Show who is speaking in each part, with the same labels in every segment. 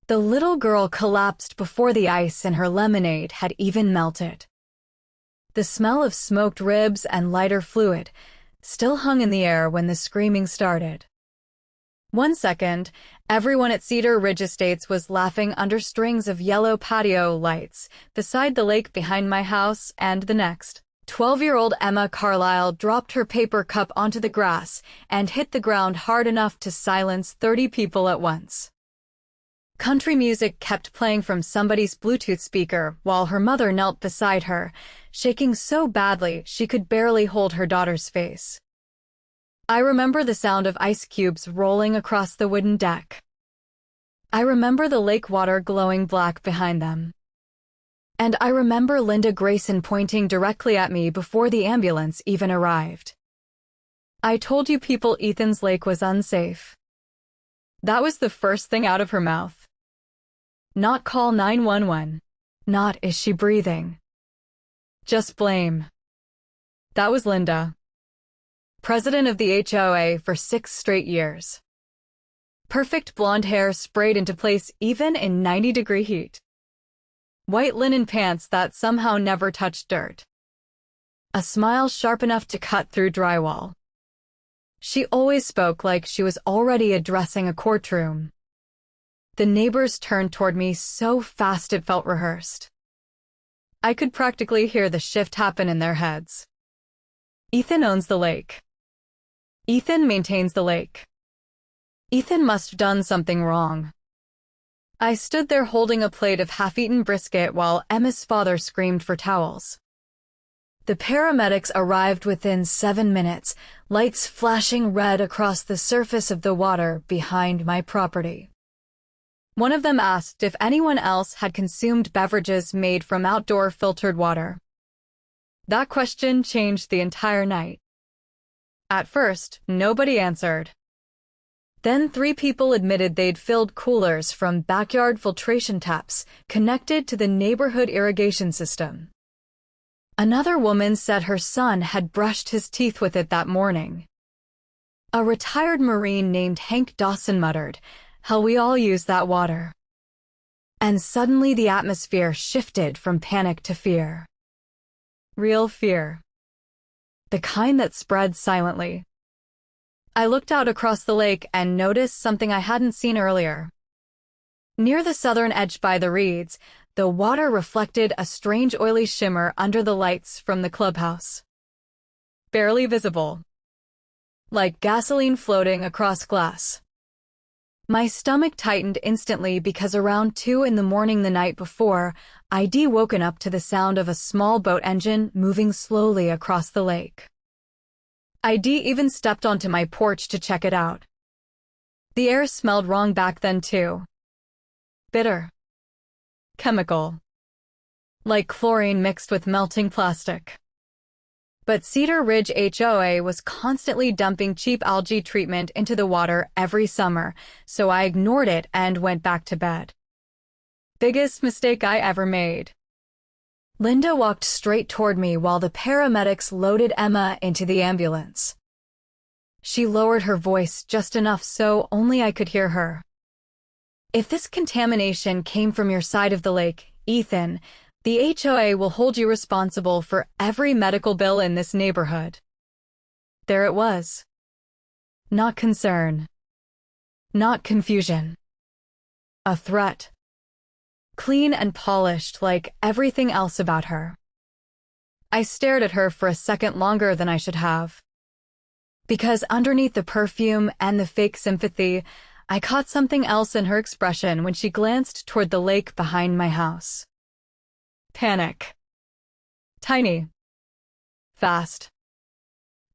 Speaker 1: The little girl collapsed before the ice in her lemonade had even melted. The smell of smoked ribs and lighter fluid still hung in the air when the screaming started. 1 second, everyone at Cedar Ridge Estates was laughing under strings of yellow patio lights beside the lake behind my house, and the next, 12-year-old Emma Carlisle dropped her paper cup onto the grass and hit the ground hard enough to silence 30 people at once. Country music kept playing from somebody's Bluetooth speaker while her mother knelt beside her, shaking so badly she could barely hold her daughter's face. I remember the sound of ice cubes rolling across the wooden deck. I remember the lake water glowing black behind them. And I remember Linda Grayson pointing directly at me before the ambulance even arrived. "I told you people Ethan's lake was unsafe." That was the first thing out of her mouth. Not call 911. Not is she breathing. Just blame. That was Linda. President of the HOA for 6 straight years. Perfect blonde hair sprayed into place even in 90-degree heat. White linen pants that somehow never touched dirt. A smile sharp enough to cut through drywall. She always spoke like she was already addressing a courtroom. The neighbors turned toward me so fast it felt rehearsed. I could practically hear the shift happen in their heads. Ethan owns the lake. Ethan maintains the lake. Ethan must have done something wrong. I stood there holding a plate of half-eaten brisket while Emma's father screamed for towels. The paramedics arrived within 7 minutes, lights flashing red across the surface of the water behind my property. One of them asked if anyone else had consumed beverages made from outdoor filtered water. That question changed the entire night. At first, nobody answered. Then 3 people admitted they'd filled coolers from backyard filtration taps connected to the neighborhood irrigation system. Another woman said her son had brushed his teeth with it that morning. A retired Marine named Hank Dawson muttered, "Hell, we all use that water." And suddenly the atmosphere shifted from panic to fear. Real fear. The kind that spread silently. I looked out across the lake and noticed something I hadn't seen earlier. Near the southern edge by the reeds, the water reflected a strange oily shimmer under the lights from the clubhouse. Barely visible. Like gasoline floating across glass. My stomach tightened instantly because around 2 in the morning the night before, I'd woken up to the sound of a small boat engine moving slowly across the lake. I'd even stepped onto my porch to check it out. The air smelled wrong back then too. Bitter. Chemical. Like chlorine mixed with melting plastic. But Cedar Ridge HOA was constantly dumping cheap algae treatment into the water every summer, so I ignored it and went back to bed. Biggest mistake I ever made. Linda walked straight toward me while the paramedics loaded Emma into the ambulance. She lowered her voice just enough so only I could hear her. "If this contamination came from your side of the lake, Ethan, the HOA will hold you responsible for every medical bill in this neighborhood." There it was. Not concern. Not confusion. A threat. Clean and polished like everything else about her. I stared at her for a second longer than I should have. Because underneath the perfume and the fake sympathy, I caught something else in her expression when she glanced toward the lake behind my house. Panic. Tiny. Fast.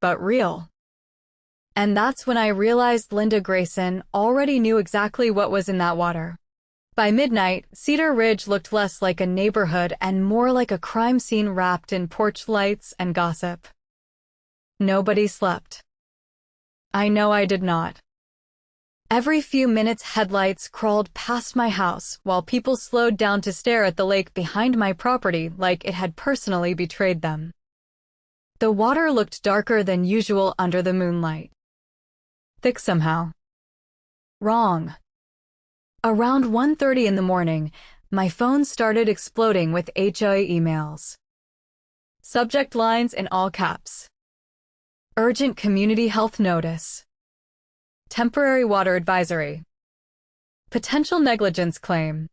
Speaker 1: But real. And that's when I realized Linda Grayson already knew exactly what was in that water. By midnight, Cedar Ridge looked less like a neighborhood and more like a crime scene wrapped in porch lights and gossip. Nobody slept. I know I did not. Every few minutes headlights crawled past my house while people slowed down to stare at the lake behind my property like it had personally betrayed them. The water looked darker than usual under the moonlight. Thick somehow. Wrong. Around 1:30 in the morning, my phone started exploding with HOA emails. Subject lines in all caps. Urgent community health notice. Temporary water advisory. Potential negligence claim.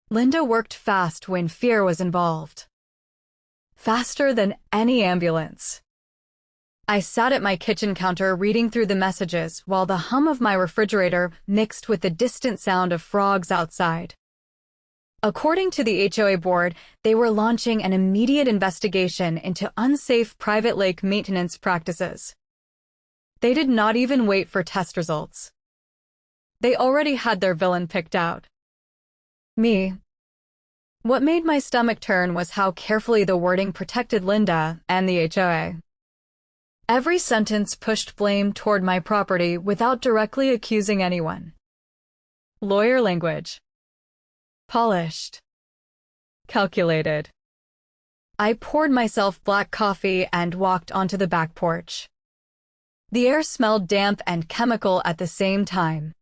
Speaker 1: Linda worked fast when fear was involved. Faster than any ambulance. I sat at my kitchen counter reading through the messages while the hum of my refrigerator mixed with the distant sound of frogs outside. According to the HOA board, they were launching an immediate investigation into unsafe private lake maintenance practices. They did not even wait for test results. They already had their villain picked out. Me. What made my stomach turn was how carefully the wording protected Linda and the HOA. Every sentence pushed blame toward my property without directly accusing anyone. Lawyer language. Polished. Calculated. I poured myself black coffee and walked onto the back porch. The air smelled damp and chemical at the same time.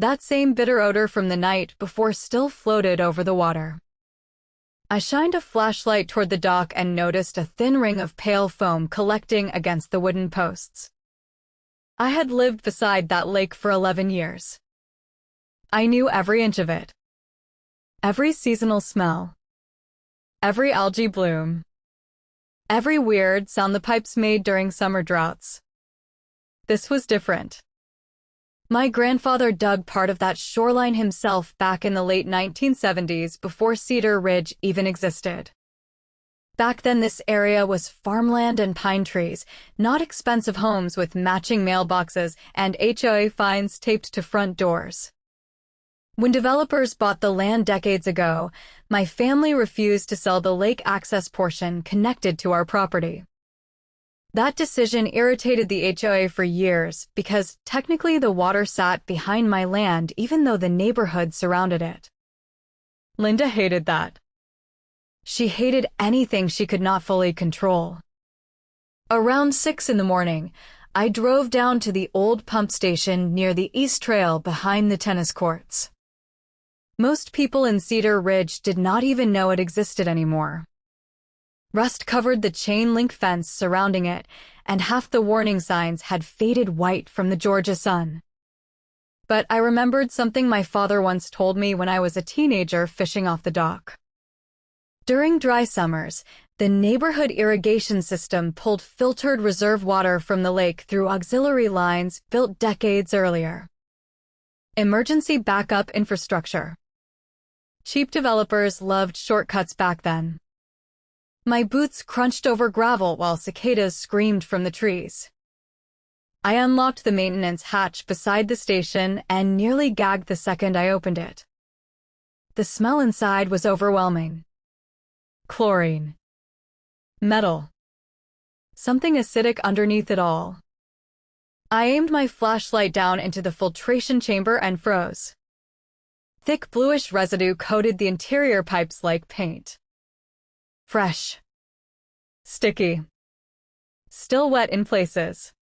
Speaker 1: That same bitter odor from the night before still floated over the water. I shined a flashlight toward the dock and noticed a thin ring of pale foam collecting against the wooden posts. I had lived beside that lake for 11 years. I knew every inch of it. Every seasonal smell. Every algae bloom. Every weird sound the pipes made during summer droughts. This was different. My grandfather dug part of that shoreline himself back in the late 1970s before Cedar Ridge even existed. Back then this area was farmland and pine trees, not expensive homes with matching mailboxes and HOA fines taped to front doors. When developers bought the land decades ago, my family refused to sell the lake access portion connected to our property. That decision irritated the HOA for years because technically the water sat behind my land even though the neighborhood surrounded it. Linda hated that. She hated anything she could not fully control. Around 6 in the morning, I drove down to the old pump station near the East Trail behind the tennis courts. Most people in Cedar Ridge did not even know it existed anymore. Rust covered the chain-link fence surrounding it, and half the warning signs had faded white from the Georgia sun. But I remembered something my father once told me when I was a teenager fishing off the dock. During dry summers, the neighborhood irrigation system pulled filtered reserve water from the lake through auxiliary lines built decades earlier. Emergency backup infrastructure. Cheap developers loved shortcuts back then. My boots crunched over gravel while cicadas screamed from the trees. I unlocked the maintenance hatch beside the station and nearly gagged the second I opened it. The smell inside was overwhelming. Chlorine. Metal. Something acidic underneath it all. I aimed my flashlight down into the filtration chamber and froze. Thick bluish residue coated the interior pipes like paint. Fresh. Sticky. Still wet in places.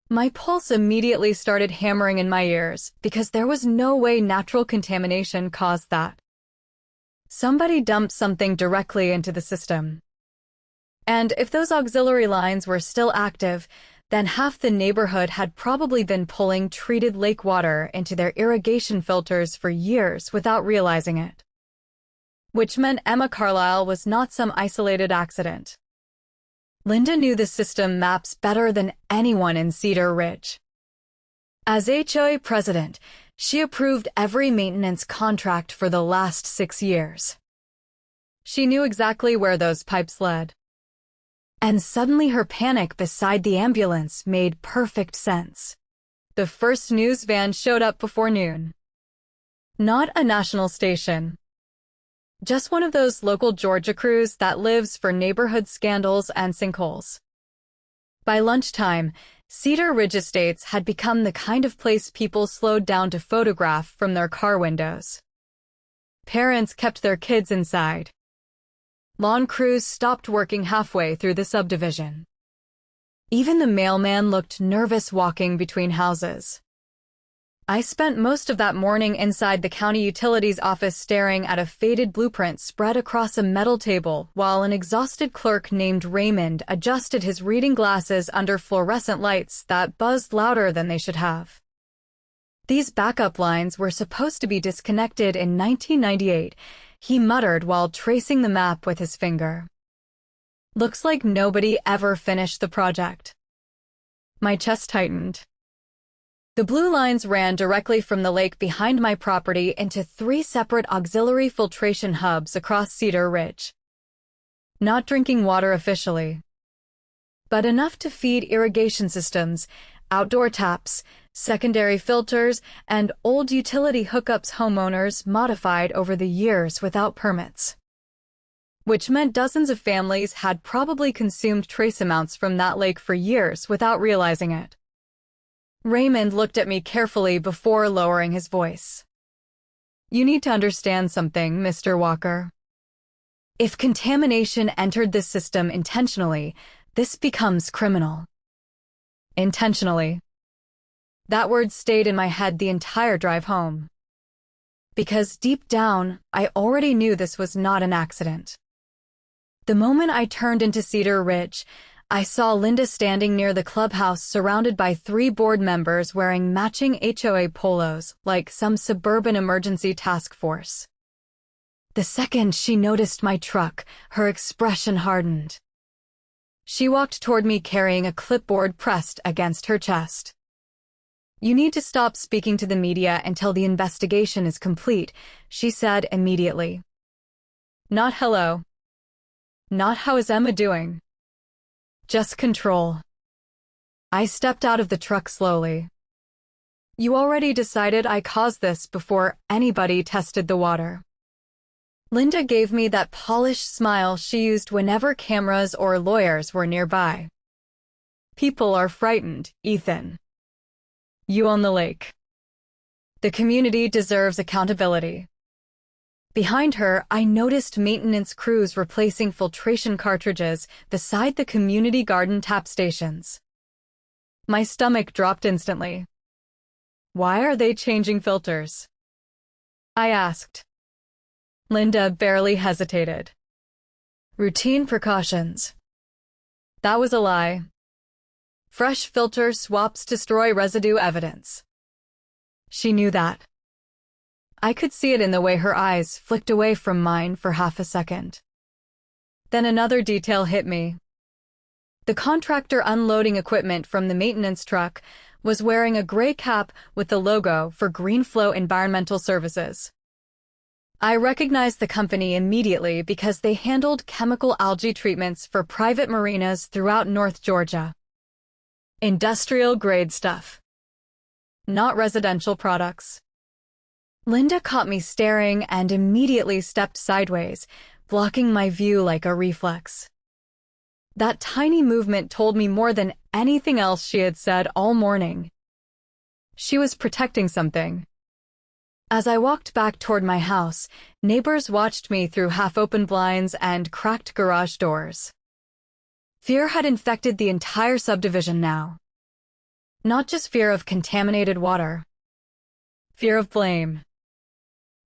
Speaker 1: My pulse immediately started hammering in my ears because there was no way natural contamination caused that. Somebody dumped something directly into the system. And if those auxiliary lines were still active, then half the neighborhood had probably been pulling treated lake water into their irrigation filters for years without realizing it. Which meant Emma Carlisle was not some isolated accident. Linda knew the system maps better than anyone in Cedar Ridge. As HOA president, she approved every maintenance contract for the last 6 years. She knew exactly where those pipes led. And suddenly her panic beside the ambulance made perfect sense. The first news van showed up before noon. Not a national station. Just one of those local Georgia crews that lives for neighborhood scandals and sinkholes. By lunchtime, Cedar Ridge Estates had become the kind of place people slowed down to photograph from their car windows. Parents kept their kids inside. Lawn crews stopped working halfway through the subdivision. Even the mailman looked nervous walking between houses. I spent most of that morning inside the county utilities office staring at a faded blueprint spread across a metal table while an exhausted clerk named Raymond adjusted his reading glasses under fluorescent lights that buzzed louder than they should have. These backup lines were supposed to be disconnected in 1998, he muttered while tracing the map with his finger. Looks like nobody ever finished the project. My chest tightened. The blue lines ran directly from the lake behind my property into 3 separate auxiliary filtration hubs across Cedar Ridge. Not drinking water officially, but enough to feed irrigation systems, outdoor taps, secondary filters, and old utility hookups homeowners modified over the years without permits. Which meant dozens of families had probably consumed trace amounts from that lake for years without realizing it. Raymond looked at me carefully before lowering his voice. You need to understand something, Mr. Walker. If contamination entered this system intentionally, this becomes criminal. Intentionally. That word stayed in my head the entire drive home. Because deep down, I already knew this was not an accident. The moment I turned into Cedar Ridge, I saw Linda standing near the clubhouse surrounded by 3 board members wearing matching HOA polos like some suburban emergency task force. The second she noticed my truck, her expression hardened. She walked toward me carrying a clipboard pressed against her chest. You need to stop speaking to the media until the investigation is complete, she said immediately. Not hello. Not how is Emma doing. Just control. I stepped out of the truck slowly. You already decided I caused this before anybody tested the water. Linda gave me that polished smile she used whenever cameras or lawyers were nearby. People are frightened, Ethan. You own the lake. The community deserves accountability. Behind her, I noticed maintenance crews replacing filtration cartridges beside the community garden tap stations. My stomach dropped instantly. Why are they changing filters? I asked. Linda barely hesitated. Routine precautions. That was a lie. Fresh filter swaps destroy residue evidence. She knew that. I could see it in the way her eyes flicked away from mine for half a second. Then another detail hit me. The contractor unloading equipment from the maintenance truck was wearing a gray cap with the logo for Greenflow Environmental Services. I recognized the company immediately because they handled chemical algae treatments for private marinas throughout North Georgia. Industrial-grade stuff. Not residential products. Linda caught me staring and immediately stepped sideways, blocking my view like a reflex. That tiny movement told me more than anything else she had said all morning. She was protecting something. As I walked back toward my house, neighbors watched me through half-open blinds and cracked garage doors. Fear had infected the entire subdivision now. Not just fear of contaminated water. Fear of blame.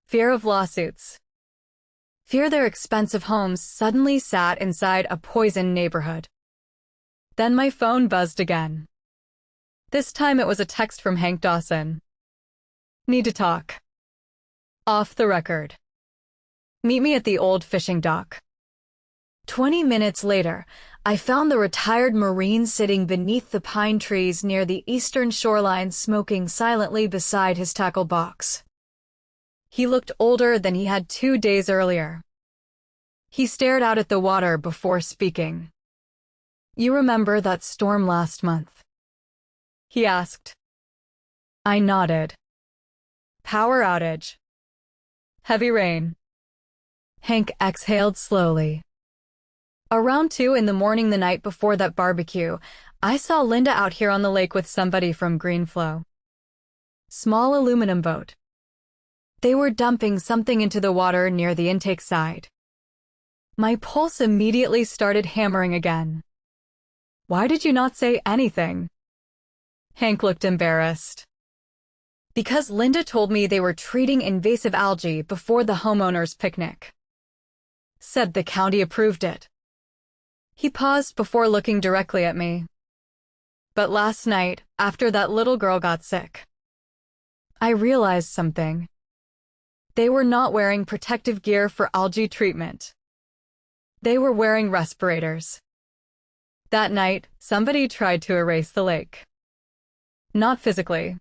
Speaker 1: Fear of lawsuits. Fear their expensive homes suddenly sat inside a poisoned neighborhood. Then my phone buzzed again. This time it was a text from Hank Dawson. Need to talk. Off the record. Meet me at the old fishing dock. 20 minutes later, I found the retired Marine sitting beneath the pine trees near the eastern shoreline smoking silently beside his tackle box. He looked older than he had 2 days earlier. He stared out at the water before speaking. You remember that storm last month? He asked. I nodded. Power outage. Heavy rain. Hank exhaled slowly. Around 2 in the morning the night before that barbecue, I saw Linda out here on the lake with somebody from Greenflow. Small aluminum boat. They were dumping something into the water near the intake side. My pulse immediately started hammering again. Why did you not say anything? Hank looked embarrassed. Because Linda told me they were treating invasive algae before the homeowners' picnic. Said the county approved it. He paused before looking directly at me. But last night, after that little girl got sick, I realized something. They were not wearing protective gear for algae treatment. They were wearing respirators. That night, somebody tried to erase the lake. Not physically.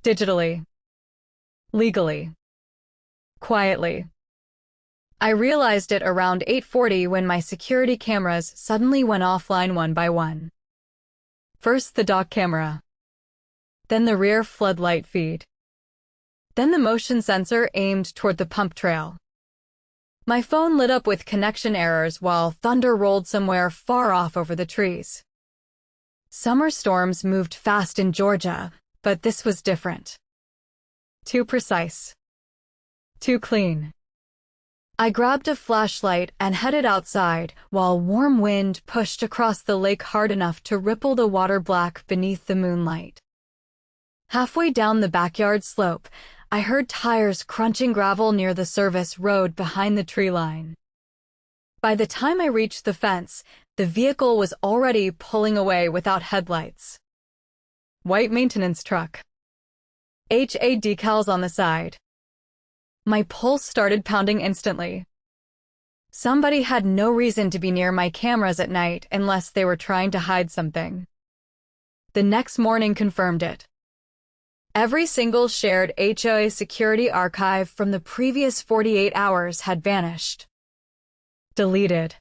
Speaker 1: Digitally. Legally. Quietly. I realized it around 8:40 when my security cameras suddenly went offline one by one. First the dock camera. Then the rear floodlight feed. Then the motion sensor aimed toward the pump trail. My phone lit up with connection errors while thunder rolled somewhere far off over the trees. Summer storms moved fast in Georgia, but this was different. Too precise. Too clean. I grabbed a flashlight and headed outside while warm wind pushed across the lake hard enough to ripple the water black beneath the moonlight. Halfway down the backyard slope, I heard tires crunching gravel near the service road behind the tree line. By the time I reached the fence, the vehicle was already pulling away without headlights. White maintenance truck. HA decals on the side. My pulse started pounding instantly. Somebody had no reason to be near my cameras at night unless they were trying to hide something. The next morning confirmed it. Every single shared HOA security archive from the previous 48 hours had vanished. Deleted.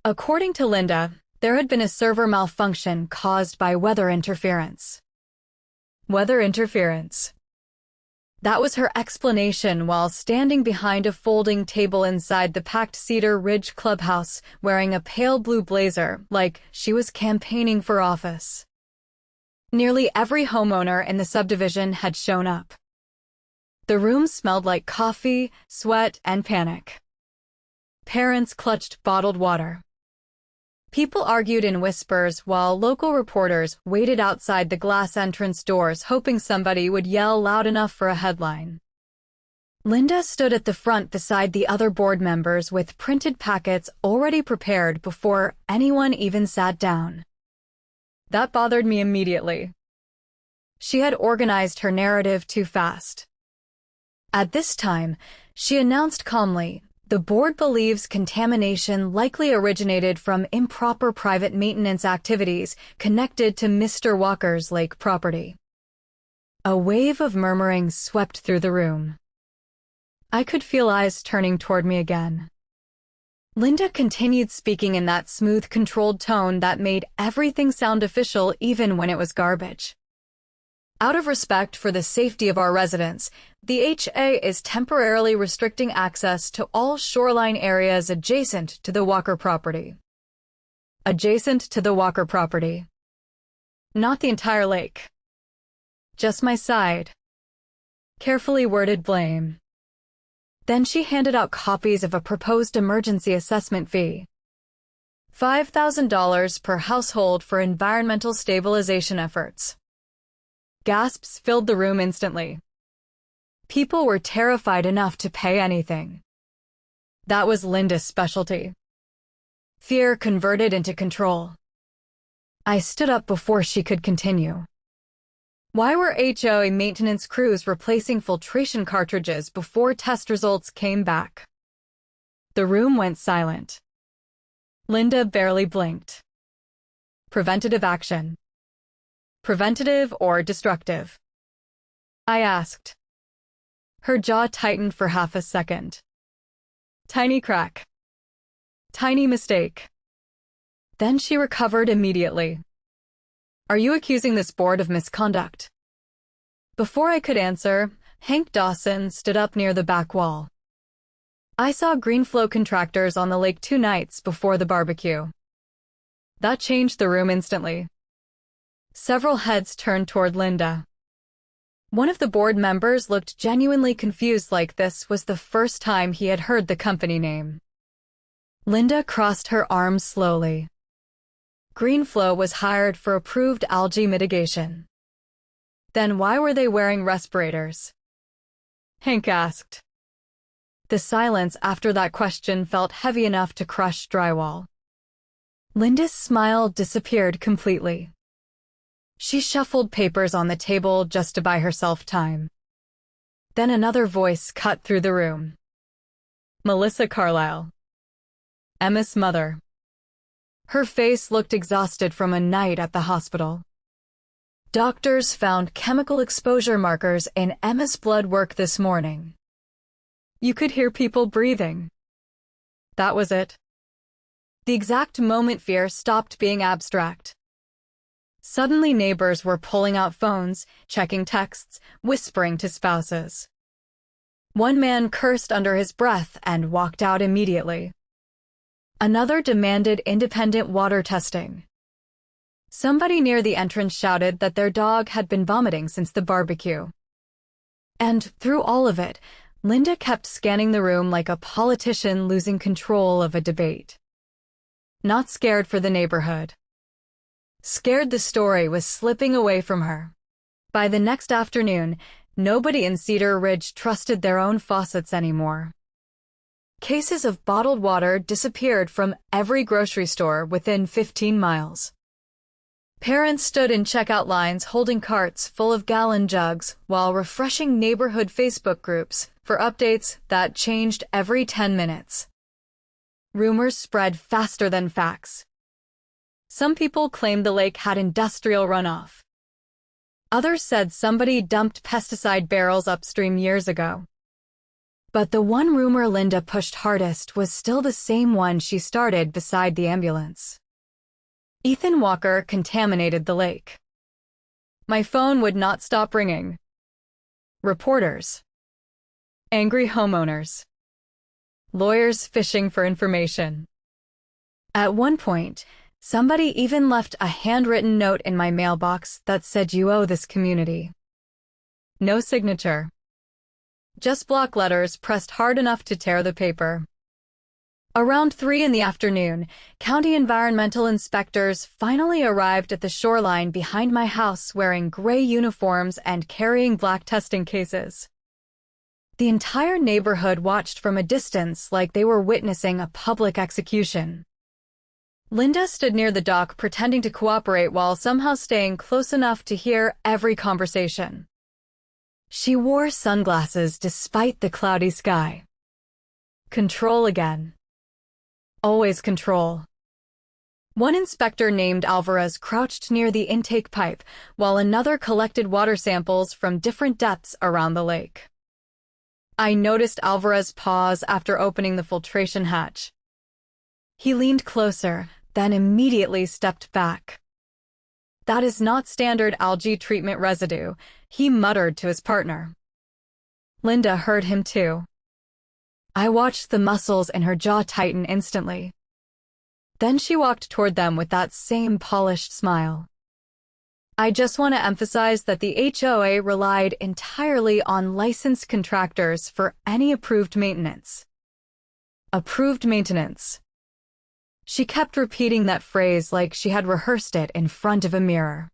Speaker 1: According to Linda, there had been a server malfunction caused by weather interference. Weather interference. That was her explanation while standing behind a folding table inside the packed Cedar Ridge clubhouse wearing a pale blue blazer like she was campaigning for office. Nearly every homeowner in the subdivision had shown up. The room smelled like coffee, sweat, and panic. Parents clutched bottled water. People argued in whispers while local reporters waited outside the glass entrance doors hoping somebody would yell loud enough for a headline. Linda stood at the front beside the other board members with printed packets already prepared before anyone even sat down. That bothered me immediately. She had organized her narrative too fast. At this time, she announced calmly, "The board believes contamination likely originated from improper private maintenance activities connected to Mr. Walker's lake property." A wave of murmuring swept through the room. I could feel eyes turning toward me again. Linda continued speaking in that smooth, controlled tone that made everything sound official even when it was garbage. Out of respect for the safety of our residents, the HA is temporarily restricting access to all shoreline areas adjacent to the Walker property. Adjacent to the Walker property. Not the entire lake. Just my side. Carefully worded blame. Then she handed out copies of a proposed emergency assessment fee. $5,000 per household for environmental stabilization efforts. Gasps filled the room instantly. People were terrified enough to pay anything. That was Linda's specialty. Fear converted into control. I stood up before she could continue. Why were HOA maintenance crews replacing filtration cartridges before test results came back? The room went silent. Linda barely blinked. Preventative action. Preventative or destructive? I asked. Her jaw tightened for half a second. Tiny crack. Tiny mistake. Then she recovered immediately. Are you accusing this board of misconduct? Before I could answer, Hank Dawson stood up near the back wall. I saw Greenflow contractors on the lake 2 nights before the barbecue. That changed the room instantly. Several heads turned toward Linda. One of the board members looked genuinely confused, like this was the first time he had heard the company name. Linda crossed her arms slowly. Greenflow was hired for approved algae mitigation. Then why were they wearing respirators? Hank asked. The silence after that question felt heavy enough to crush drywall. Linda's smile disappeared completely. She shuffled papers on the table just to buy herself time. Then another voice cut through the room. Melissa Carlisle, Emma's mother. Her face looked exhausted from a night at the hospital. Doctors found chemical exposure markers in Emma's blood work this morning. You could hear people breathing. That was it. The exact moment fear stopped being abstract. Suddenly neighbors were pulling out phones, checking texts, whispering to spouses. One man cursed under his breath and walked out immediately. Another demanded independent water testing. Somebody near the entrance shouted that their dog had been vomiting since the barbecue. And through all of it, Linda kept scanning the room like a politician losing control of a debate. Not scared for the neighborhood. Scared the story was slipping away from her. By the next afternoon, nobody in Cedar Ridge trusted their own faucets anymore. Cases of bottled water disappeared from every grocery store within 15 miles. Parents stood in checkout lines holding carts full of gallon jugs while refreshing neighborhood Facebook groups for updates that changed every 10 minutes. Rumors spread faster than facts. Some people claimed the lake had industrial runoff. Others said somebody dumped pesticide barrels upstream years ago. But the one rumor Linda pushed hardest was still the same one she started beside the ambulance. Ethan Walker contaminated the lake. My phone would not stop ringing. Reporters. Angry homeowners. Lawyers fishing for information. At one point, somebody even left a handwritten note in my mailbox that said, "You owe this community." No signature. Just block letters pressed hard enough to tear the paper. Around 3 in the afternoon, county environmental inspectors finally arrived at the shoreline behind my house wearing gray uniforms and carrying black testing cases. The entire neighborhood watched from a distance like they were witnessing a public execution. Linda stood near the dock pretending to cooperate while somehow staying close enough to hear every conversation. She wore sunglasses despite the cloudy sky. Control again. Always control. One inspector named Alvarez crouched near the intake pipe, while another collected water samples from different depths around the lake. I noticed Alvarez pause after opening the filtration hatch. He leaned closer, then immediately stepped back. "That is not standard algae treatment residue," he muttered to his partner. Linda heard him too. I watched the muscles in her jaw tighten instantly. Then she walked toward them with that same polished smile. I just want to emphasize that the HOA relied entirely on licensed contractors for any approved maintenance. Approved maintenance. She kept repeating that phrase like she had rehearsed it in front of a mirror.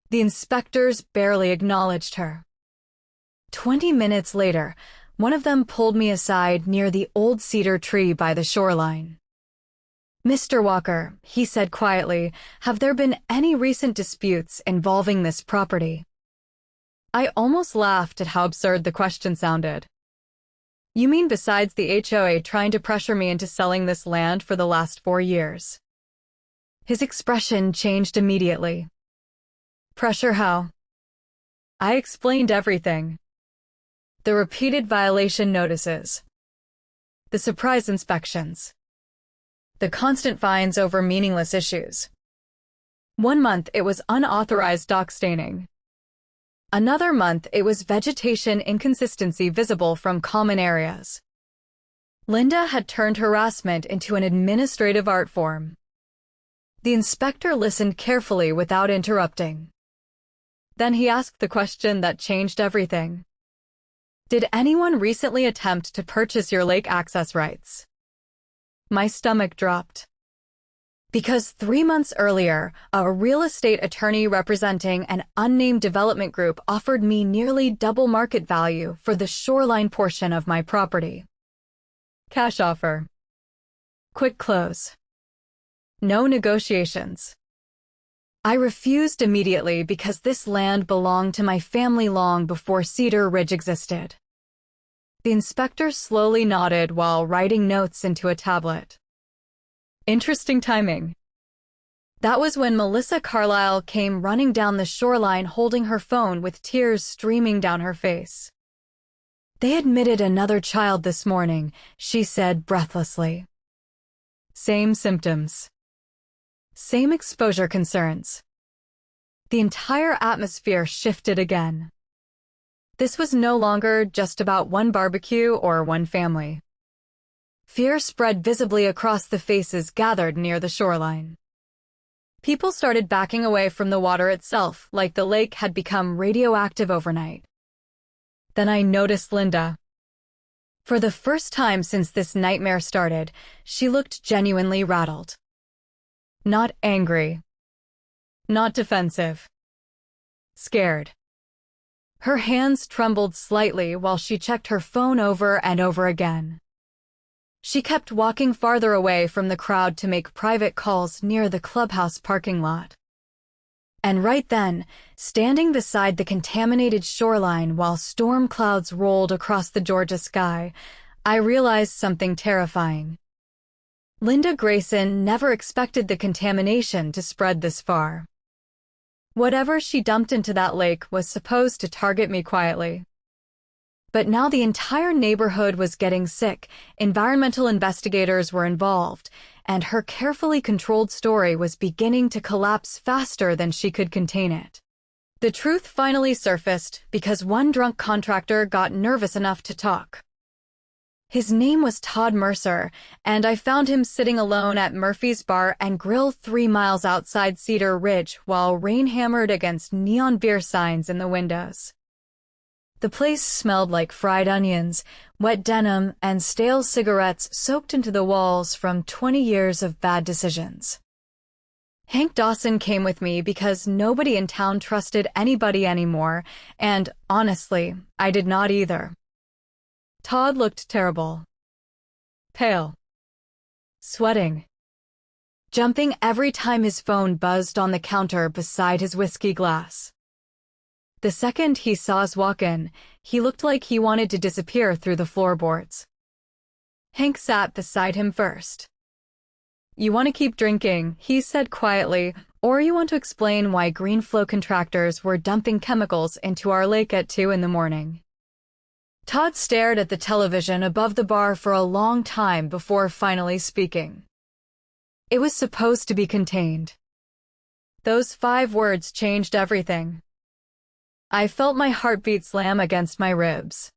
Speaker 1: The inspectors barely acknowledged her. 20 minutes later, one of them pulled me aside near the old cedar tree by the shoreline. "Mr. Walker," he said quietly, "have there been any recent disputes involving this property?" I almost laughed at how absurd the question sounded. "You mean besides the HOA trying to pressure me into selling this land for the last 4 years?" His expression changed immediately. "Pressure how?" I explained everything. The repeated violation notices. The surprise inspections. The constant fines over meaningless issues. 1 month it was unauthorized dock staining. Another month it was vegetation inconsistency visible from common areas. Linda had turned harassment into an administrative art form. The inspector listened carefully without interrupting. Then he asked the question that changed everything. "Did anyone recently attempt to purchase your lake access rights?" My stomach dropped. Because 3 months earlier, a real estate attorney representing an unnamed development group offered me nearly double market value for the shoreline portion of my property. Cash offer. Quick close. No negotiations. I refused immediately because this land belonged to my family long before Cedar Ridge existed. The inspector slowly nodded while writing notes into a tablet. Interesting timing. That was when Melissa Carlisle came running down the shoreline holding her phone with tears streaming down her face. They admitted another child this morning, she said breathlessly. Same symptoms. Same exposure concerns. The entire atmosphere shifted again. This was no longer just about one barbecue or one family. Fear spread visibly across the faces gathered near the shoreline. People started backing away from the water itself, like the lake had become radioactive overnight. Then I noticed Linda. For the first time since this nightmare started, she looked genuinely rattled. Not angry. Not defensive. Scared. Her hands trembled slightly while she checked her phone over and over again. She kept walking farther away from the crowd to make private calls near the clubhouse parking lot. And right then, standing beside the contaminated shoreline while storm clouds rolled across the Georgia sky, I realized something terrifying. Linda Grayson never expected the contamination to spread this far. Whatever she dumped into that lake was supposed to target me quietly. But now the entire neighborhood was getting sick, environmental investigators were involved, and her carefully controlled story was beginning to collapse faster than she could contain it. The truth finally surfaced because one drunk contractor got nervous enough to talk. His name was Todd Mercer, and I found him sitting alone at Murphy's Bar and Grill 3 miles outside Cedar Ridge while rain hammered against neon beer signs in the windows. The place smelled like fried onions, wet denim, and stale cigarettes soaked into the walls from 20 years of bad decisions. Hank Dawson came with me because nobody in town trusted anybody anymore, and honestly, I did not either. Todd looked terrible. Pale. Sweating. Jumping every time his phone buzzed on the counter beside his whiskey glass. The second he saw us walk in, he looked like he wanted to disappear through the floorboards. Hank sat beside him first. You want to keep drinking, he said quietly, or you want to explain why green flow contractors were dumping chemicals into our lake at 2 in the morning. Todd stared at the television above the bar for a long time before finally speaking. It was supposed to be contained. Those 5 words changed everything. I felt my heartbeat slam against my ribs.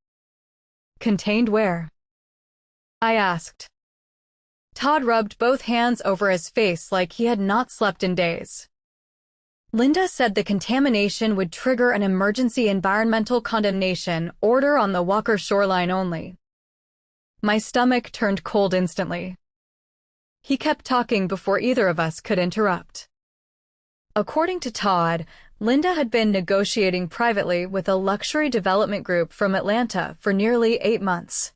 Speaker 1: Contained where? I asked. Todd rubbed both hands over his face like he had not slept in days. Linda said the contamination would trigger an emergency environmental condemnation order on the Walker shoreline only. My stomach turned cold instantly. He kept talking before either of us could interrupt. According to Todd, Linda had been negotiating privately with a luxury development group from Atlanta for nearly 8 months.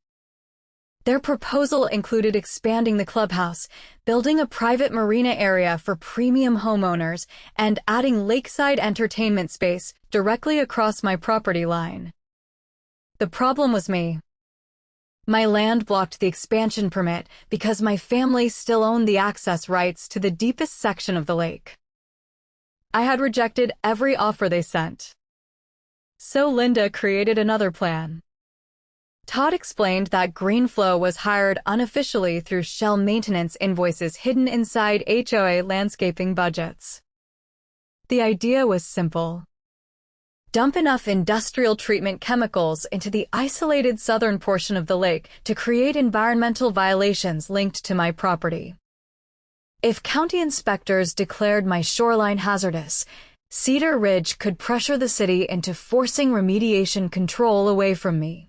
Speaker 1: Their proposal included expanding the clubhouse, building a private marina area for premium homeowners, and adding lakeside entertainment space directly across my property line. The problem was me. My land blocked the expansion permit because my family still owned the access rights to the deepest section of the lake. I had rejected every offer they sent. So Linda created another plan. Todd explained that GreenFlow was hired unofficially through shell maintenance invoices hidden inside HOA landscaping budgets. The idea was simple. Dump enough industrial treatment chemicals into the isolated southern portion of the lake to create environmental violations linked to my property. If county inspectors declared my shoreline hazardous, Cedar Ridge could pressure the city into forcing remediation control away from me.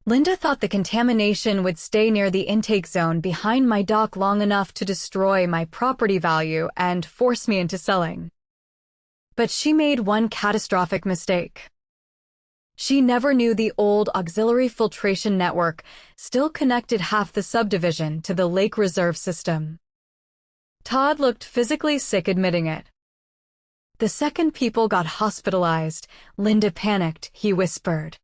Speaker 1: Linda thought the contamination would stay near the intake zone behind my dock long enough to destroy my property value and force me into selling. But she made one catastrophic mistake. She never knew the old auxiliary filtration network still connected half the subdivision to the lake reserve system. Todd looked physically sick admitting it. The second people got hospitalized, Linda panicked, he whispered.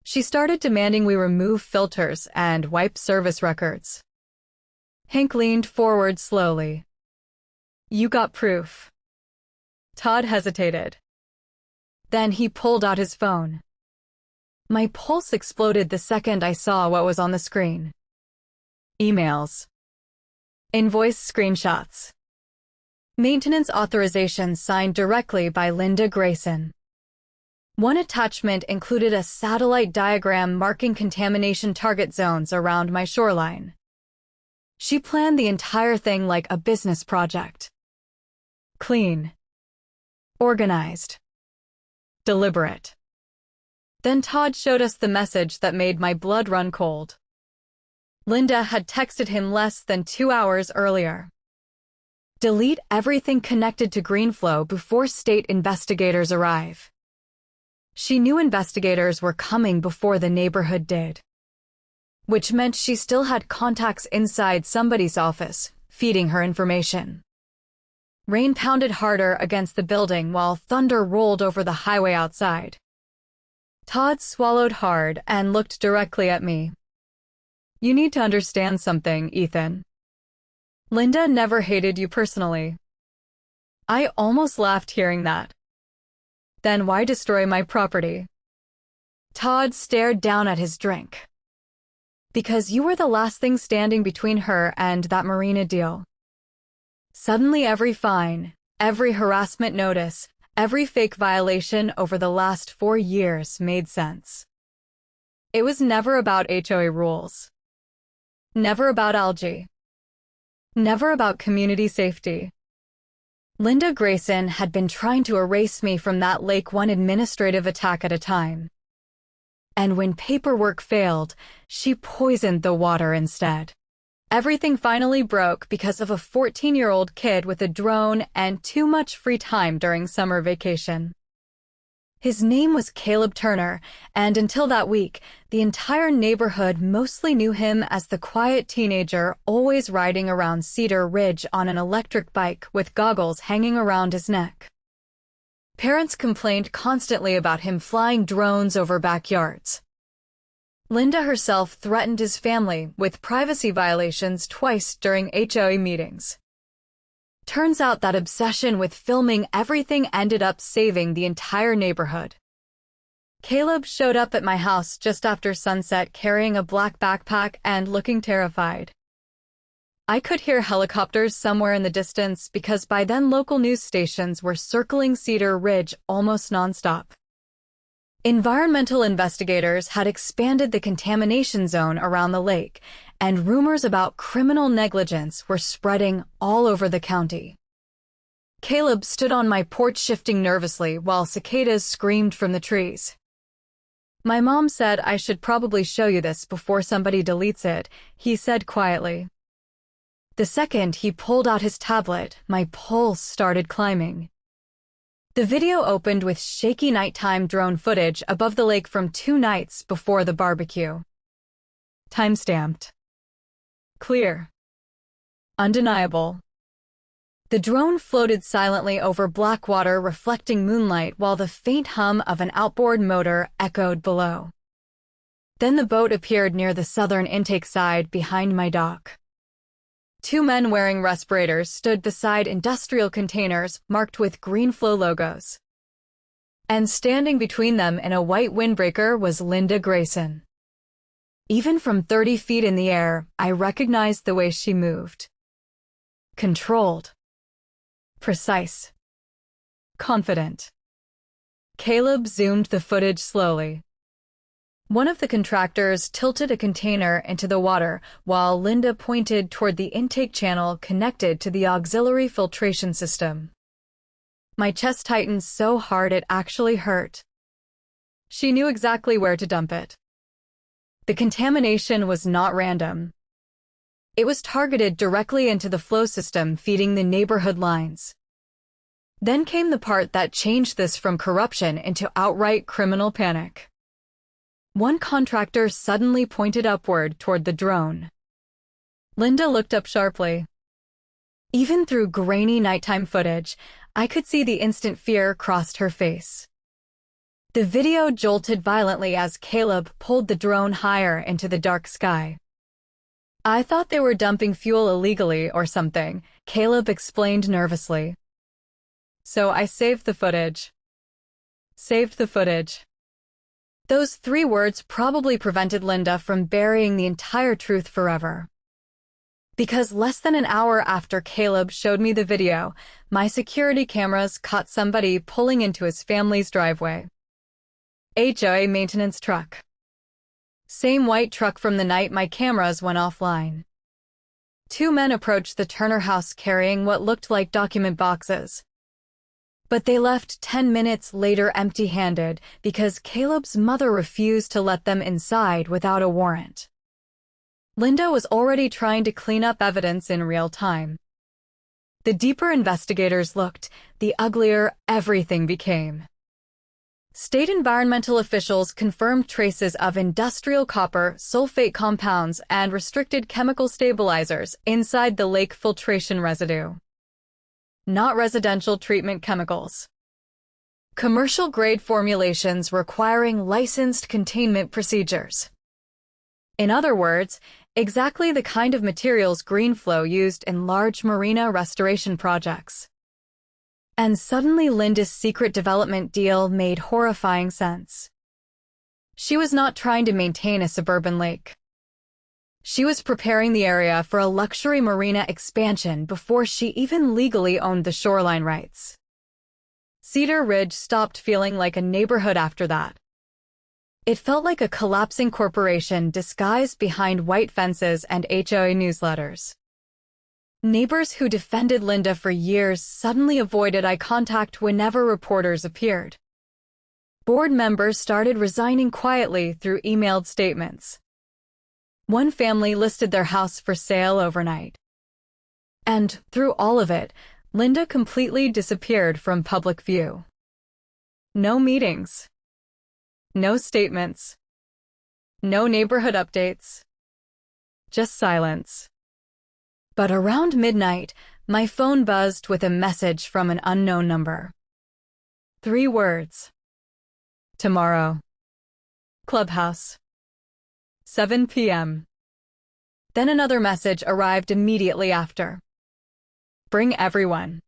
Speaker 1: She started demanding we remove filters and wipe service records. Hank leaned forward slowly. You got proof. Todd hesitated. Then he pulled out his phone. My pulse exploded the second I saw what was on the screen. Emails. Invoice screenshots. Maintenance authorizations signed directly by Linda Grayson. One attachment included a satellite diagram marking contamination target zones around my shoreline. She planned the entire thing like a business project. Clean. Organized. Deliberate. Then Todd showed us the message that made my blood run cold. Linda had texted him less than 2 hours earlier. Delete everything connected to Greenflow before state investigators arrive. She knew investigators were coming before the neighborhood did. Which meant she still had contacts inside somebody's office, feeding her information. Rain pounded harder against the building while thunder rolled over the highway outside. Todd swallowed hard and looked directly at me. You need to understand something, Ethan. Linda never hated you personally. I almost laughed hearing that. Then why destroy my property? Todd stared down at his drink. Because you were the last thing standing between her and that marina deal. Suddenly every fine, every harassment notice, every fake violation over the last 4 years made sense. It was never about HOA rules. Never about algae. Never about community safety. Linda Grayson had been trying to erase me from that lake one administrative attack at a time. And when paperwork failed, she poisoned the water instead. Everything finally broke because of a 14-year-old kid with a drone and too much free time during summer vacation. His name was Caleb Turner, and until that week, the entire neighborhood mostly knew him as the quiet teenager always riding around Cedar Ridge on an electric bike with goggles hanging around his neck. Parents complained constantly about him flying drones over backyards. Linda herself threatened his family with privacy violations twice during HOA meetings. Turns out that obsession with filming everything ended up saving the entire neighborhood. Caleb showed up at my house just after sunset carrying a black backpack and looking terrified. I could hear helicopters somewhere in the distance because by then local news stations were circling Cedar Ridge almost nonstop. Environmental investigators had expanded the contamination zone around the lake, and rumors about criminal negligence were spreading all over the county. Caleb stood on my porch shifting nervously while cicadas screamed from the trees. My mom said I should probably show you this before somebody deletes it, he said quietly. The second he pulled out his tablet, my pulse started climbing. The video opened with shaky nighttime drone footage above the lake from 2 nights before the barbecue. Timestamped. Clear. Undeniable. The drone floated silently over black water reflecting moonlight while the faint hum of an outboard motor echoed below. Then the boat appeared near the southern intake side behind my dock. 2 men wearing respirators stood beside industrial containers marked with Greenflow logos. And standing between them in a white windbreaker was Linda Grayson. Even from 30 feet in the air, I recognized the way she moved. Controlled. Precise. Confident. Caleb zoomed the footage slowly. One of the contractors tilted a container into the water while Linda pointed toward the intake channel connected to the auxiliary filtration system. My chest tightened so hard it actually hurt. She knew exactly where to dump it. The contamination was not random. It was targeted directly into the flow system feeding the neighborhood lines. Then came the part that changed this from corruption into outright criminal panic. One contractor suddenly pointed upward toward the drone. Linda looked up sharply. Even through grainy nighttime footage, I could see the instant fear crossed her face. The video jolted violently as Caleb pulled the drone higher into the dark sky. I thought they were dumping fuel illegally or something, Caleb explained nervously. So I saved the footage. Saved the footage. Those 3 words probably prevented Linda from burying the entire truth forever. Because less than an hour after Caleb showed me the video, my security cameras caught somebody pulling into his family's driveway. HOA maintenance truck. Same white truck from the night my cameras went offline. 2 men approached the Turner house carrying what looked like document boxes. But they left 10 minutes later empty-handed because Caleb's mother refused to let them inside without a warrant. Linda was already trying to clean up evidence in real time. The deeper investigators looked, the uglier everything became. State environmental officials confirmed traces of industrial copper, sulfate compounds, and restricted chemical stabilizers inside the lake filtration residue. Not residential treatment chemicals. Commercial-grade formulations requiring licensed containment procedures. In other words, exactly the kind of materials GreenFlow used in large marina restoration projects. And suddenly Linda's secret development deal made horrifying sense. She was not trying to maintain a suburban lake. She was preparing the area for a luxury marina expansion before she even legally owned the shoreline rights. Cedar Ridge stopped feeling like a neighborhood after that. It felt like a collapsing corporation disguised behind white fences and HOA newsletters. Neighbors who defended Linda for years suddenly avoided eye contact whenever reporters appeared. Board members started resigning quietly through emailed statements. One family listed their house for sale overnight. And, through all of it, Linda completely disappeared from public view. No meetings. No statements. No neighborhood updates. Just silence. But around midnight, my phone buzzed with a message from an unknown number. 3 words. Tomorrow. Clubhouse. 7 p.m. Then another message arrived immediately after. Bring everyone.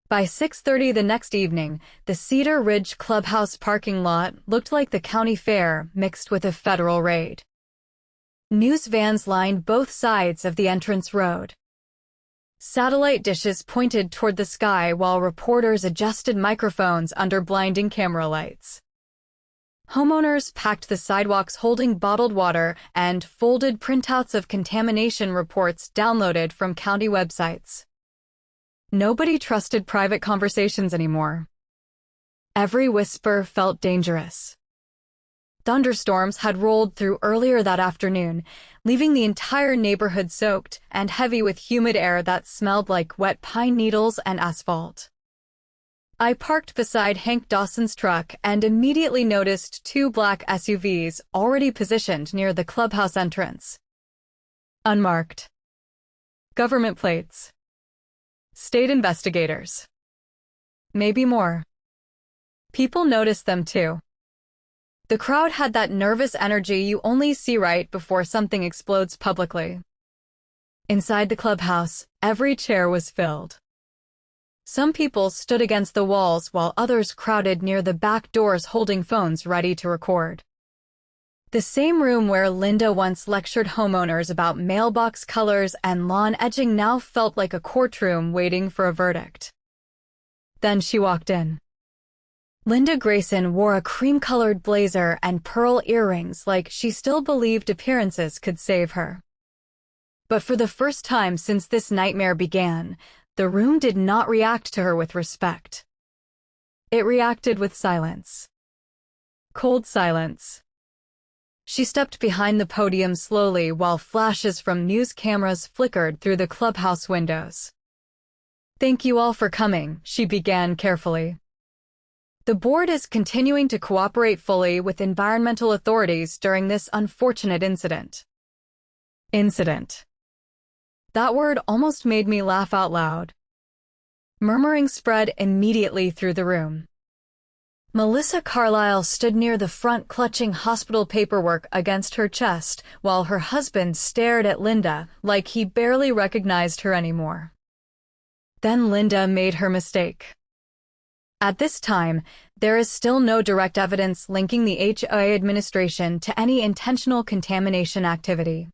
Speaker 1: By 6:30 the next evening, the Cedar Ridge Clubhouse parking lot looked like the county fair mixed with a federal raid. News vans lined both sides of the entrance road. Satellite dishes pointed toward the sky while reporters adjusted microphones under blinding camera lights. Homeowners packed the sidewalks holding bottled water and folded printouts of contamination reports downloaded from county websites. Nobody trusted private conversations anymore. Every whisper felt dangerous. Thunderstorms had rolled through earlier that afternoon, leaving the entire neighborhood soaked and heavy with humid air that smelled like wet pine needles and asphalt. I parked beside Hank Dawson's truck and immediately noticed 2 black SUVs already positioned near the clubhouse entrance. Unmarked. Government plates. State investigators. Maybe more. People noticed them too. The crowd had that nervous energy you only see right before something explodes publicly. Inside the clubhouse, every chair was filled. Some people stood against the walls while others crowded near the back doors holding phones ready to record. The same room where Linda once lectured homeowners about mailbox colors and lawn edging now felt like a courtroom waiting for a verdict. Then she walked in. Linda Grayson wore a cream-colored blazer and pearl earrings like she still believed appearances could save her. But for the first time since this nightmare began, the room did not react to her with respect. It reacted with silence. Cold silence. She stepped behind the podium slowly while flashes from news cameras flickered through the clubhouse windows. "Thank you all for coming," she began carefully. "The board is continuing to cooperate fully with environmental authorities during this unfortunate incident." Incident. That word almost made me laugh out loud. Murmuring spread immediately through the room. Melissa Carlisle stood near the front clutching hospital paperwork against her chest while her husband stared at Linda like he barely recognized her anymore. Then Linda made her mistake. At this time, there is still no direct evidence linking the HOA administration to any intentional contamination activity.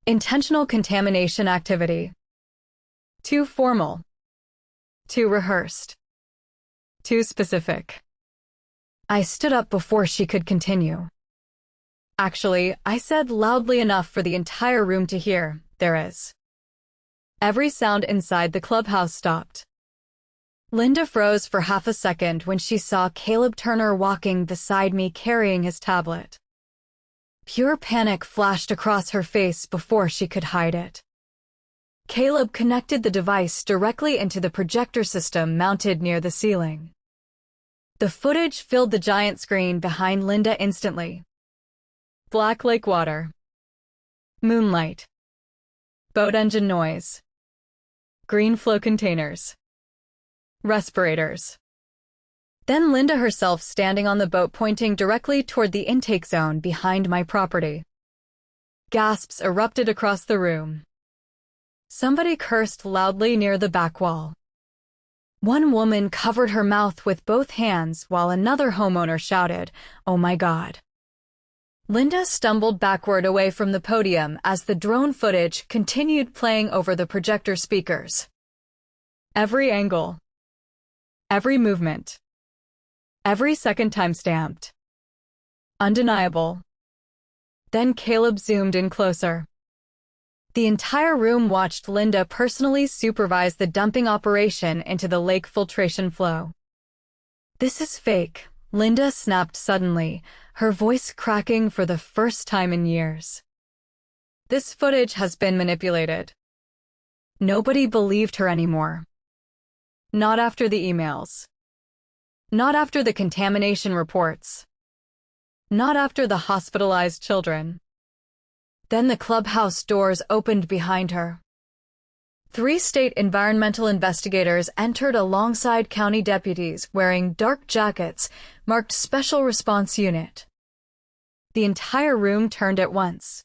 Speaker 1: Intentional contamination activity. Too formal. Too rehearsed. Too specific. I stood up before she could continue. Actually, I said loudly enough for the entire room to hear, "There is." Every sound inside the clubhouse stopped. Linda froze for half a second when she saw Caleb Turner walking beside me carrying his tablet. Pure panic flashed across her face before she could hide it. Caleb connected the device directly into the projector system mounted near the ceiling. The footage filled the giant screen behind Linda instantly. Black lake water. Moonlight. Boat engine noise. Green flow containers. Respirators. Then Linda herself standing on the boat pointing directly toward the intake zone behind my property. Gasps erupted across the room. Somebody cursed loudly near the back wall. One woman covered her mouth with both hands while another homeowner shouted, "Oh my God." Linda stumbled backward away from the podium as the drone footage continued playing over the projector speakers. Every angle. Every movement. Every second time-stamped. Undeniable. Then Caleb zoomed in closer. The entire room watched Linda personally supervise the dumping operation into the lake filtration flow. "This is fake," Linda snapped suddenly, her voice cracking for the first time in years. "This footage has been manipulated." Nobody believed her anymore. Not after the emails. Not after the contamination reports. Not after the hospitalized children. Then the clubhouse doors opened behind her. 3 state environmental investigators entered alongside county deputies wearing dark jackets marked Special Response Unit. The entire room turned at once.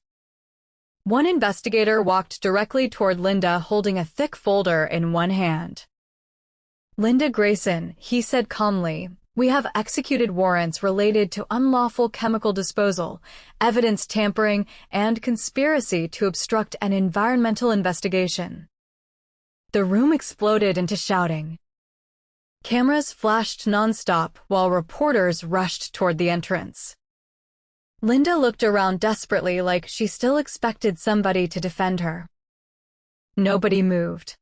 Speaker 1: One investigator walked directly toward Linda holding a thick folder in one hand. "Linda Grayson," he said calmly, "we have executed warrants related to unlawful chemical disposal, evidence tampering, and conspiracy to obstruct an environmental investigation." The room exploded into shouting. Cameras flashed nonstop while reporters rushed toward the entrance. Linda looked around desperately like she still expected somebody to defend her. Nobody moved.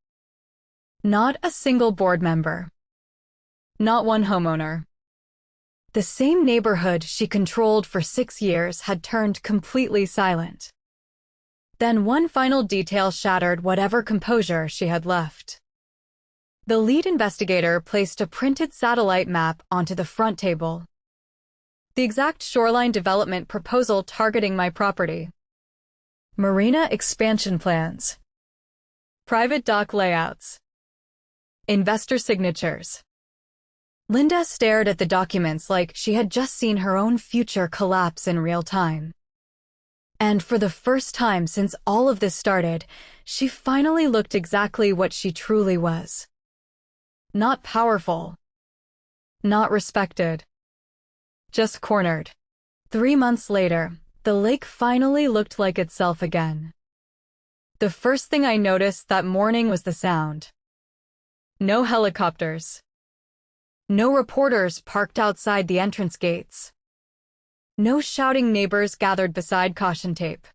Speaker 1: Not a single board member. Not one homeowner. The same neighborhood she controlled for 6 years had turned completely silent. Then one final detail shattered whatever composure she had left. The lead investigator placed a printed satellite map onto the front table. The exact shoreline development proposal targeting my property. Marina expansion plans. Private dock layouts. Investor signatures. Linda stared at the documents like she had just seen her own future collapse in real time. And for the first time since all of this started, she finally looked exactly what she truly was. Not powerful. Not respected. Just cornered. 3 months later, the lake finally looked like itself again. The first thing I noticed that morning was the sound. No helicopters. No reporters parked outside the entrance gates. No shouting neighbors gathered beside caution tape.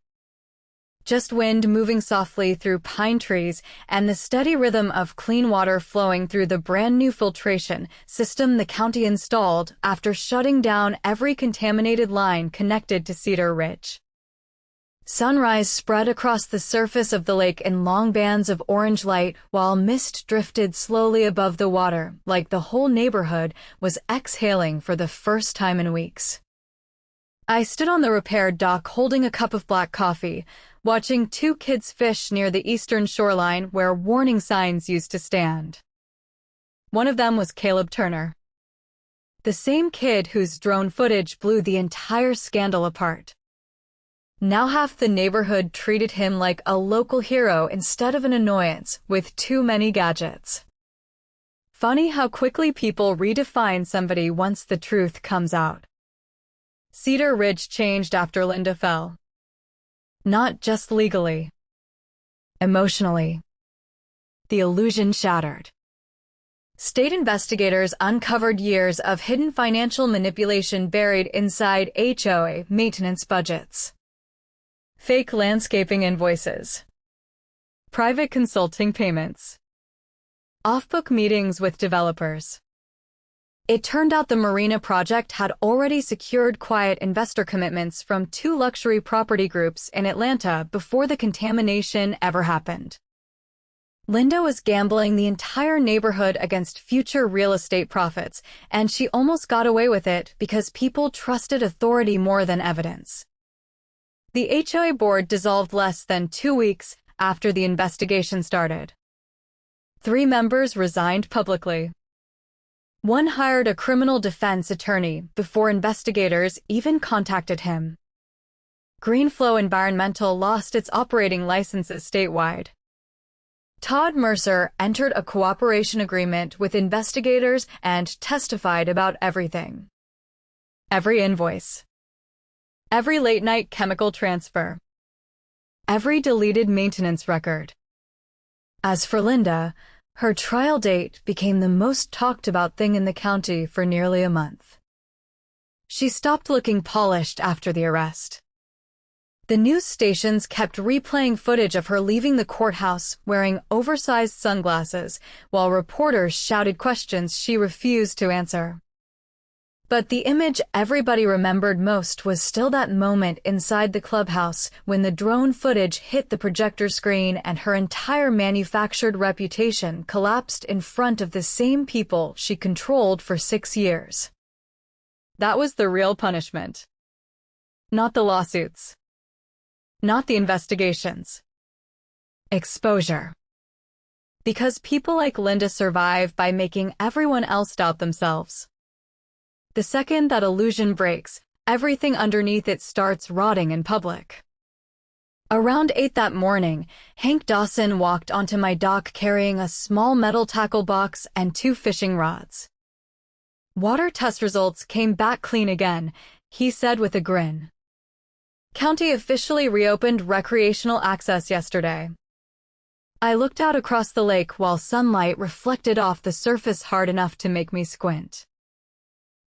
Speaker 1: Just wind moving softly through pine trees and the steady rhythm of clean water flowing through the brand-new filtration system the county installed after shutting down every contaminated line connected to Cedar Ridge. Sunrise spread across the surface of the lake in long bands of orange light while mist drifted slowly above the water, like the whole neighborhood was exhaling for the first time in weeks. I stood on the repaired dock holding a cup of black coffee, watching two kids fish near the eastern shoreline where warning signs used to stand. One of them was Caleb Turner, the same kid whose drone footage blew the entire scandal apart. Now half the neighborhood treated him like a local hero instead of an annoyance with too many gadgets. Funny how quickly people redefine somebody once the truth comes out. Cedar Ridge changed after Linda fell. Not just legally. Emotionally. The illusion shattered. State investigators uncovered years of hidden financial manipulation buried inside HOA maintenance budgets. Fake landscaping invoices. Private consulting payments. Off-book meetings with developers. It turned out the marina project had already secured quiet investor commitments from two luxury property groups in Atlanta before the contamination ever happened. Linda was gambling the entire neighborhood against future real estate profits, and she almost got away with it because people trusted authority more than evidence. The HOA board dissolved less than 2 weeks after the investigation started. 3 members resigned publicly. One hired a criminal defense attorney before investigators even contacted him. Greenflow Environmental lost its operating licenses statewide. Todd Mercer entered a cooperation agreement with investigators and testified about everything. Every invoice. Every late-night chemical transfer. Every deleted maintenance record. As for Linda, her trial date became the most talked about thing in the county for nearly a month. She stopped looking polished after the arrest. The news stations kept replaying footage of her leaving the courthouse wearing oversized sunglasses, while reporters shouted questions she refused to answer. But the image everybody remembered most was still that moment inside the clubhouse when the drone footage hit the projector screen and her entire manufactured reputation collapsed in front of the same people she controlled for 6 years. That was the real punishment. Not the lawsuits. Not the investigations. Exposure. Because people like Linda survive by making everyone else doubt themselves. The second that illusion breaks, everything underneath it starts rotting in public. Around 8 that morning, Hank Dawson walked onto my dock carrying a small metal tackle box and 2 fishing rods. Water test results came back clean again, he said with a grin. County officially reopened recreational access yesterday. I looked out across the lake while sunlight reflected off the surface hard enough to make me squint.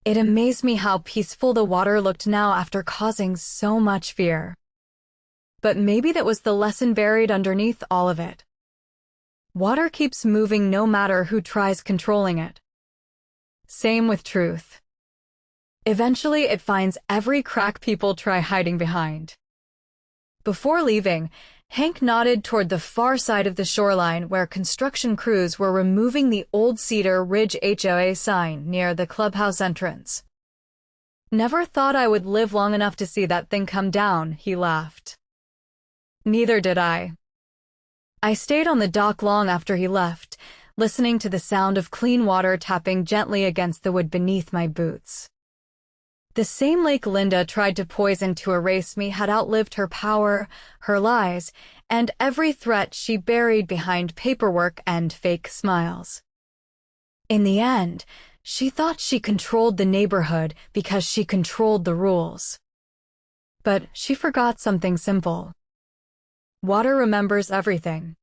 Speaker 1: It amazed me how peaceful the water looked now after causing so much fear. But maybe that was the lesson buried underneath all of it. Water keeps moving no matter who tries controlling it. Same with truth. Eventually it finds every crack people try hiding behind. Before leaving, Hank nodded toward the far side of the shoreline where construction crews were removing the old Cedar Ridge HOA sign near the clubhouse entrance. Never thought I would live long enough to see that thing come down, he laughed. Neither did I. I stayed on the dock long after he left, listening to the sound of clean water tapping gently against the wood beneath my boots. The same lake Linda tried to poison to erase me had outlived her power, her lies, and every threat she buried behind paperwork and fake smiles. In the end, she thought she controlled the neighborhood because she controlled the rules. But she forgot something simple. Water remembers everything.